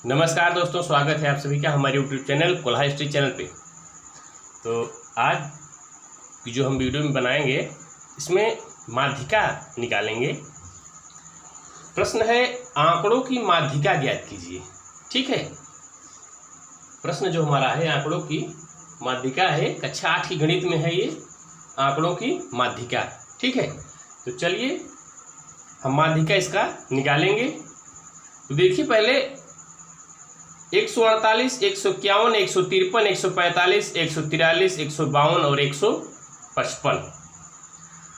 नमस्कार दोस्तों, स्वागत है आप सभी का हमारे यूट्यूब चैनल कोल्हा हिस्ट्री चैनल पे। तो आज की जो हम वीडियो में बनाएंगे इसमें माध्यिका निकालेंगे। प्रश्न है आंकड़ों की माध्यिका ज्ञात कीजिए। ठीक है, प्रश्न जो हमारा है आंकड़ों की माध्यिका है, कक्षा 8 की गणित में है ये आंकड़ों की माध्यिका। ठीक है, तो चलिए हम माध्यिका इसका निकालेंगे। तो देखिए पहले 148, 151, 153, 145, 143, 152 और 155।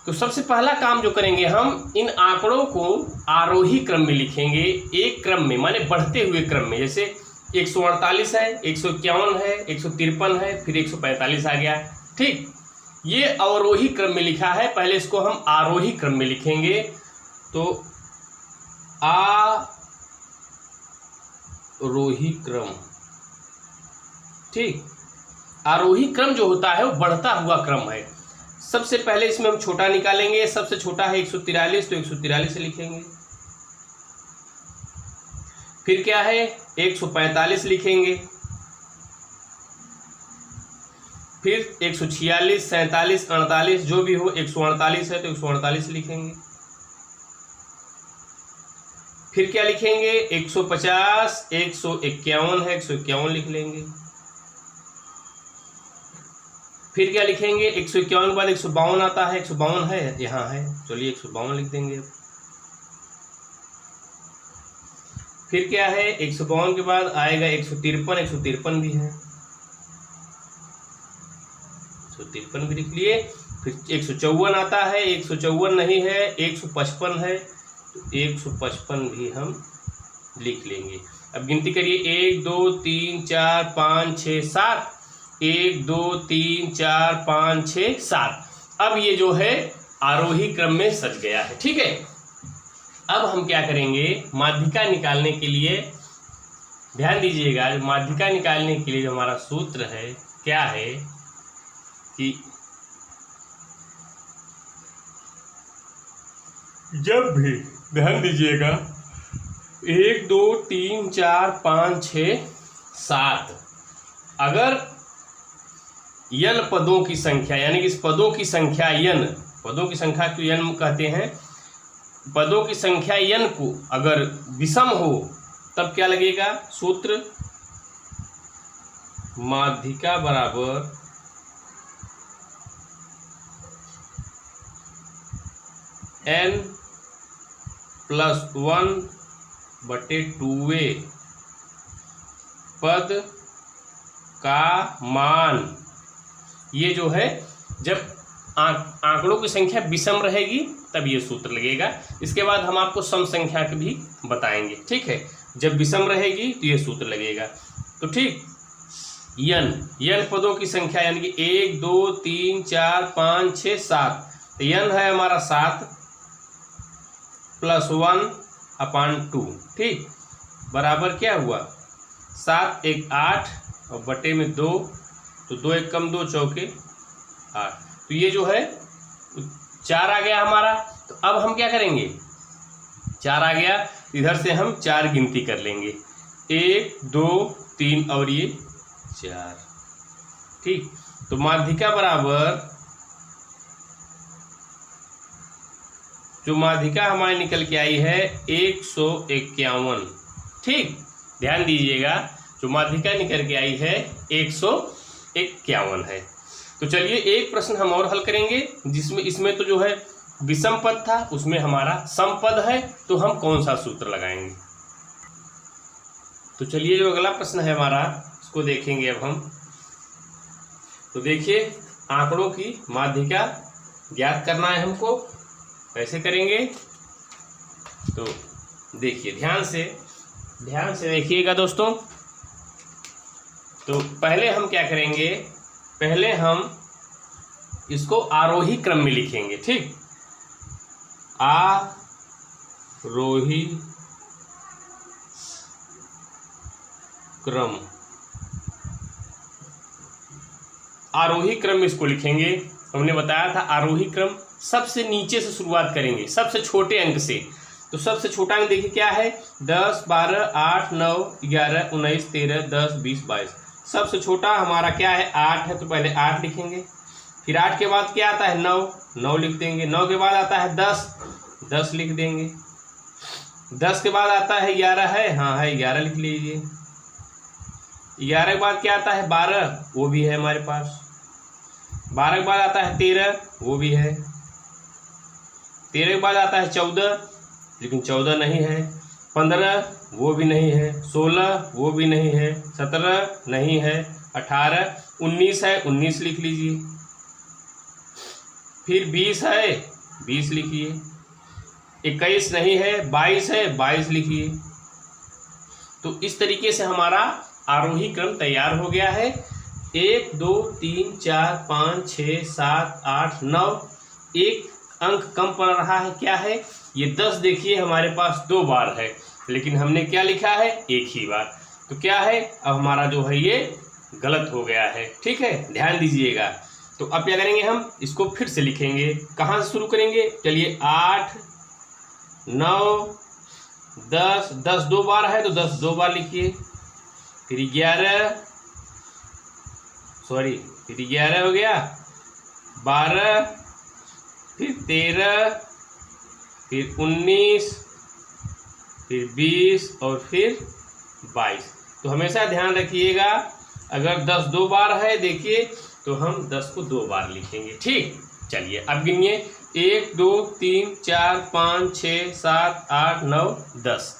तो सबसे पहला काम जो करेंगे हम इन आंकड़ों को आरोही क्रम में लिखेंगे, एक क्रम में माने बढ़ते हुए क्रम में। जैसे 148 है, 151 है, 153 है, फिर 145 आ गया। ठीक, ये अवरोही क्रम में लिखा है, पहले इसको हम आरोही क्रम में लिखेंगे। तो आरोही क्रम। ठीक, आरोही क्रम जो होता है वो बढ़ता हुआ क्रम है। सबसे पहले इसमें हम छोटा निकालेंगे, सबसे छोटा है 143, तो 143 लिखेंगे। फिर क्या है 145 लिखेंगे, फिर 146, 47, 48 जो भी हो, 148 है तो 148 लिखेंगे। फिर क्या लिखेंगे 150, 151 है 151 लिख लेंगे। फिर क्या लिखेंगे 151 के बाद 152 आता है, 152 है यहाँ है, चलिए 152 लिख देंगे। फिर क्या है 152 के बाद आएगा 153, 153 भी है, 153 भी लिख लिए। फिर 154 आता है, 154 नहीं है, 155 है तो 155 भी हम लिख लेंगे। अब गिनती करिए 1 2 3 4 5 6 7, 1 2 3 4 5 6 7। अब ये जो है आरोही क्रम में सज गया है। ठीक है, अब हम क्या करेंगे माध्यिका निकालने के लिए, ध्यान दीजिएगा, माध्यिका निकालने के लिए जो हमारा सूत्र है क्या है कि जब भी, ध्यान दीजिएगा, 1 2 3 4 5 6 7 अगर n पदों की संख्या, यानी कि इस पदों की संख्या n, पदों की संख्या को n कहते हैं, पदों की संख्या n को अगर विषम हो तब क्या लगेगा सूत्र, माध्यिका बराबर n + 1/2 पद का मान। ये जो है जब आंकड़ों की संख्या विषम रहेगी तब ये सूत्र लगेगा। इसके बाद हम आपको सम संख्या के भी बताएंगे। ठीक है, जब विषम रहेगी तो ये सूत्र लगेगा। तो ठीक, n पदों की संख्या यानी कि 1 2 3 4 5 6 7, तो n है हमारा 7 + 1/2। ठीक, बराबर क्या हुआ 7 1 8 और बटे में 2, तो 2 1 कम 2 चौके 8। तो ये जो है 4 आ गया हमारा। तो अब हम क्या करेंगे, 4 आ गया, इधर से हम 4 गिनती कर लेंगे, 1 2 3 और ये 4। ठीक, तो माध्यिका बराबर, जो माध्यिका हमारी निकल के आई है 151। ठीक, ध्यान दीजिएगा, जो माध्यिका निकल के आई है 151 है। तो चलिए एक प्रश्न हम और हल करेंगे, जिसमें इसमें तो जो है विषम पद था, उसमें हमारा सम पद है, तो हम कौन सा सूत्र लगाएंगे। तो चलिए जो अगला प्रश्न है हमारा उसको देखेंगे अब हम। तो देखिए आंकड़ों की माध्यिका ज्ञात करना है हमको, कैसे करेंगे तो देखिए, ध्यान से देखिएगा दोस्तों। तो पहले हम क्या करेंगे, पहले हम इसको आरोही क्रम में लिखेंगे। ठीक, आरोही क्रम, आरोही क्रम में इसको लिखेंगे। हमने बताया था आरोही क्रम सबसे नीचे से शुरुआत करेंगे, सबसे छोटे अंक से। तो सबसे छोटा अंक देखिए क्या है, 10, 12, 8, 9, 11, 19, 13, 10, 20, 22। सबसे छोटा हमारा क्या है, 8 है, तो पहले 8 लिखेंगे। फिर 8 के बाद क्या आता है, 9, 9 लिख देंगे। 9 के बाद आता है 10, 10 लिख देंगे। 10 के बाद आता है 11 है, हाँ है, 11 लिख लीजिए। 11 के बाद क्या आता है, 12, वो भी है हमारे पास। 12 के बाद आता है 13, वो भी है। 13 के बाद आता है 14, लेकिन 14 नहीं है। 15, वो भी नहीं है। 16, वो भी नहीं है। 17 नहीं है। 18, 19 है, 19 लिख लीजिए। फिर 20 है, 20 लिखिए। 21 नहीं है, 22 है, 22 लिखिए। तो इस तरीके से हमारा आरोही क्रम तैयार हो गया है। 1, 2, 3, 4, 5, 6, 7, 8, 9। एक अंक कम पड़ रहा है, क्या है, ये 10 देखिए हमारे पास 2 बार है, लेकिन हमने क्या लिखा है, एक ही बार। तो क्या है, अब हमारा जो है ये गलत हो गया है। ठीक है, ध्यान दीजिएगा। तो अब क्या करेंगे, हम इसको फिर से लिखेंगे। कहाँ से शुरू करेंगे, चलिए 8, 9, 10, 10 2 बार है तो 10 2 बार लिखिए। फिर 11 हो गया, 12, फिर 13, फिर 19, फिर 20 और फिर 22। तो हमेशा ध्यान रखिएगा, अगर 10 2 बार है देखिए तो हम 10 को 2 बार लिखेंगे। ठीक, चलिए अब गिनिए, 1, 2, 3, 4, 5, 6, 7, 8, 9, 10।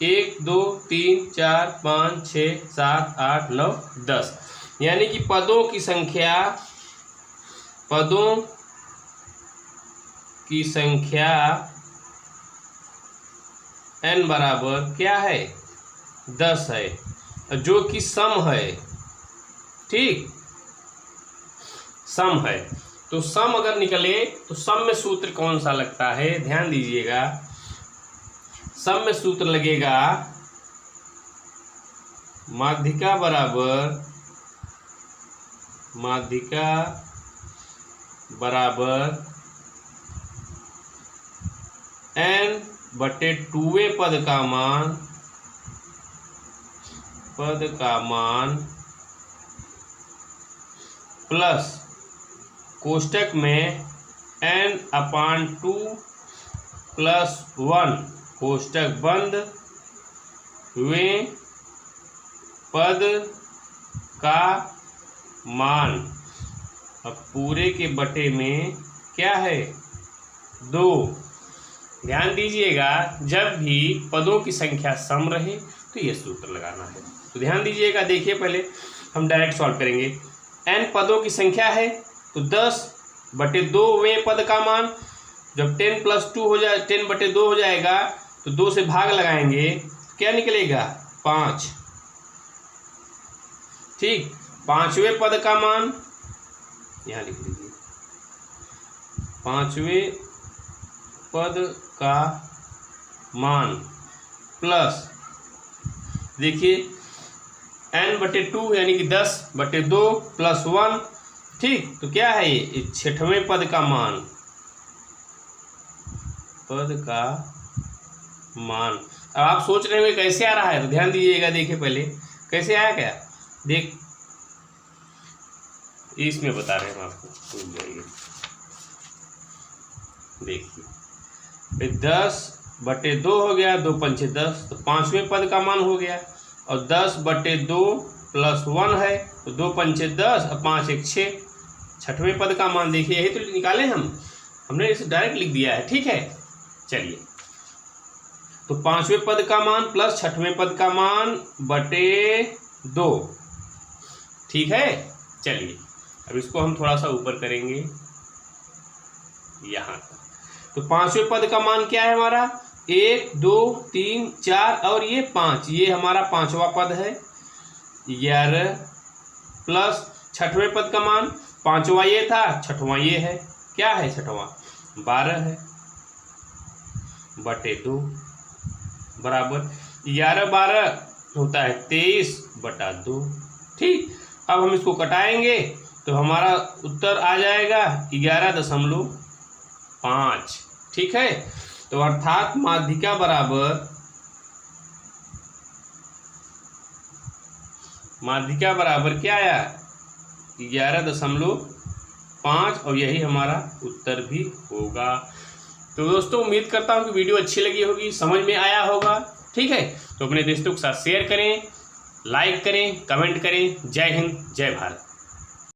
1, 2, 3, 4, 5, 6, 7, 8, 9, 10। यानी कि पदों की संख्या n बराबर क्या है, 10 है, जो कि सम है। ठीक, सम है। तो सम अगर निकले तो सम में सूत्र कौन सा लगता है, ध्यान दीजिएगा। सम में सूत्र लगेगा माध्यिका बराबर n/2 पद का मान प्लस कोष्टक में n/2 + 1 कोष्टक बंद हुए पद का मान। अब पूरे के बटे में क्या है, 2। ध्यान दीजिएगा, जब भी पदों की संख्या सम रहे तो ये सूत्र लगाना है। तो ध्यान दीजिएगा, देखिए पहले हम डायरेक्ट सॉल्व करेंगे। n पदों की संख्या है तो 10/2वें पद का मान, जब 10 + 2 हो जाए, 10/2 हो जाएगा तो 2 से भाग लगाएंगे, क्या निकलेगा, 5। ठीक, 5वें पद का मान यहाँ लिख लीजिए, 5वें पद का मान प्लस, देखिए n/2 यानी कि 10/2 + 1। ठीक, तो क्या है ये 6वें पद का मान। अब आप सोच रहे होंगे कैसे आ रहा है, तो ध्यान दीजिएगा, देखिए पहले कैसे आया, क्या देख, इसमें बता रहे हैं हम आपको, भूल जाइए। देखिए 10/2 हो गया, 2 पंचे 10, तो 5वें पद का मान हो गया, और 10/2 + 1 है तो 2 पंचे 10 और 5 1 6, 6वें पद का मान। देखिए यही तो निकाले हमने इसे डायरेक्ट लिख दिया है। ठीक है, चलिए, तो 5वें पद का मान प्लस 6वें पद का मान बटे 2। ठीक है, चलिए अब इसको हम थोड़ा सा ऊपर करेंगे यहाँ तक। तो 5वें पद का मान क्या है हमारा, 1, 2, 3, 4 और ये 5, ये हमारा 5वां पद है, 11 प्लस 6वें पद का मान, 5वां ये था, 6वां ये है, क्या है 6वां, 12 है, बटे 2 बराबर 11 12 होता है 23/2। ठीक, अब हम इसको कटाएंगे तो हमारा उत्तर आ जाएगा 11.5। ठीक है, तो तो अर्थात माध्यिका बराबर क्या आया 11.5 और यही हमारा उत्तर भी होगा। तो दोस्तों उम्मीद करता हूँ कि वीडियो अच्छी लगी होगी, समझ में आया होगा। ठीक है, तो अपने दोस्तों के साथ शेयर करें, लाइक करें, कमेंट करें। जय हिंद, जय भारत।